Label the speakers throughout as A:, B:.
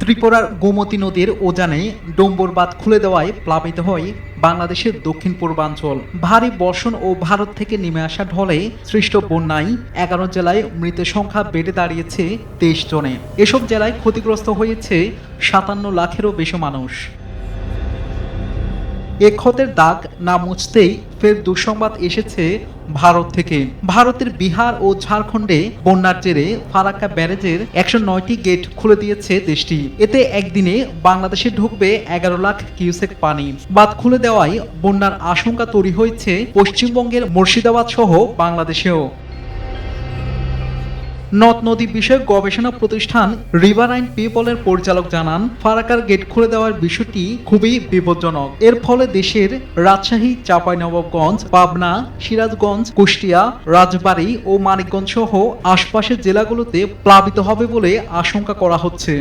A: ত্রিপুরার গোমতী নদীর উজানে ডোম্বর বাঁধ খুলে দেওয়ায় প্লাবিত হয় বাংলাদেশের দক্ষিণ পূর্বাঞ্চল। ভারী বর্ষণ ও ভারত থেকে নেমে আসা ঢলে সৃষ্ট বন্যায় 11 জেলায় মৃতের সংখ্যা বেড়ে দাঁড়িয়েছে 23 জনে। এসব জেলায় ক্ষতিগ্রস্ত হয়েছে 57 লাখেরও বেশি মানুষ। এ ক্ষতের দাগ না মুছতেই ফের দুঃসংবাদ এসেছে ভারত থেকে। ভারতের বিহার ও ঝাড়খণ্ডে বন্যার জেরে ফারাক্কা ব্যারেজের 109টি গেট খুলে দিয়েছে দেশটি। এতে একদিনে বাংলাদেশে ঢুকবে 11 লাখ কিউসেক পানি। বাঁধ খুলে দেওয়ায় বন্যার আশঙ্কা তৈরি হয়েছে পশ্চিমবঙ্গের মুর্শিদাবাদ সহ বাংলাদেশেও। নদ নদী বিষয়ক গবেষণা প্রতিষ্ঠান রিভারাইন পিপলের পরিচালক জানান, ফারাক্কার গেট খুলে দেওয়ার বিষয়টি খুবই বিপজ্জনক। এর ফলে দেশের রাজশাহী, চাঁপাইনবাবগঞ্জ, পাবনা, সিরাজগঞ্জ, কুষ্টিয়া, রাজবাড়ী ও মানিকগঞ্জ সহ আশপাশের জেলাগুলোতে প্লাবিত হবে বলে আশঙ্কা করা হচ্ছে।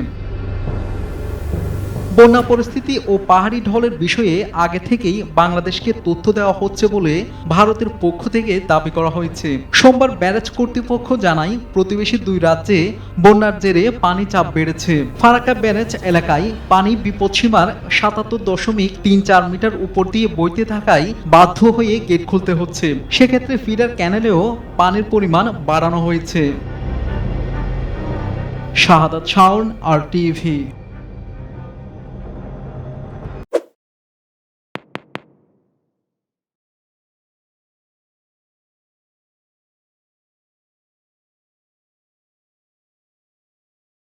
A: বন্যা পরিস্থিতি ও পাহাড়ি ঢলের বিষয়ে আগে থেকেই বাংলাদেশকে তথ্য দেওয়া হচ্ছে বলে ভারতের পক্ষ থেকে দাবি করা হয়েছে। সোমবার ব্যারেজ কর্তৃপক্ষ জানায়, প্রতিবেশী দুই রাজ্যে বন্যার জেরে পানি চাপ বেড়েছে। ফারাক্কা ব্যারেজ এলাকায় পানি বিপদসীমার 77.34 মিটার উপর দিয়ে বইতে থাকায় বাধ্য হয়ে গেট খুলতে হচ্ছে। সেক্ষেত্রে ফিডার ক্যানেলেও পানির পরিমাণ বাড়ানো হয়েছে। শাহাদাত শাওন, RTV।